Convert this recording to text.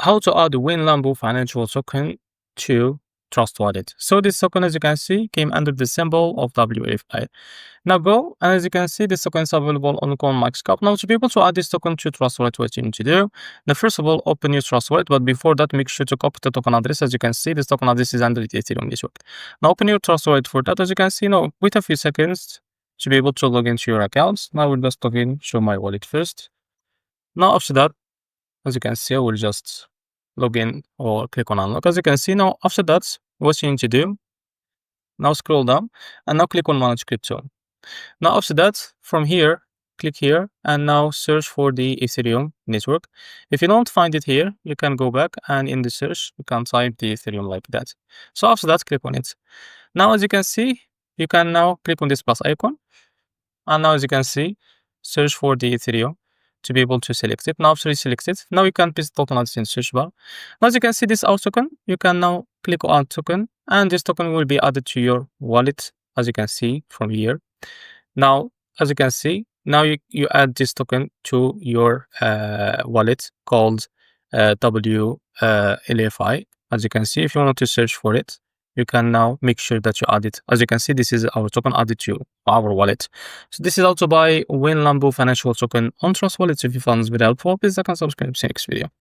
how to add Lambo financial token to Trust Wallet. So this token, as you can see, came under the symbol of WLFI. Now go, and as you can see, this token is available on Mexc. Now to be able to add this token to Trust Wallet, what you need to do, now first of all, open your Trust Wallet, but before that, make sure to copy the token address. As you can see, this token address is under the Ethereum network. Now open your Trust Wallet. For that, as you can see, now wait a few seconds to be able to log into your accounts. Now we'll just log in, show my wallet first. Now after that, as you can see, I will just log in or click on unlock. As you can see, now after that, what you need to do, now scroll down and now click on manage crypto. Now after that, from here, click here and now search for the Ethereum network. If you don't find it here, you can go back and in the search, you can type the Ethereum like that. So after that, click on it. Now, as you can see, you can now click on this plus icon. And now, as you can see, search for the Ethereum to be able to select it. Now, after you select it, now you can paste the token address in search bar. Now, as you can see, this our token, you can now click on token, and this token will be added to your wallet, as you can see from here. Now, as you can see, now you add this token to your wallet called WLFI. As you can see, if you want to search for it, you can now make sure that you add it. As you can see, this is our token added to our wallet. So this is how to buy Lambo financial token on Trust Wallet. If you found this video helpful, please like and subscribe. See you next video.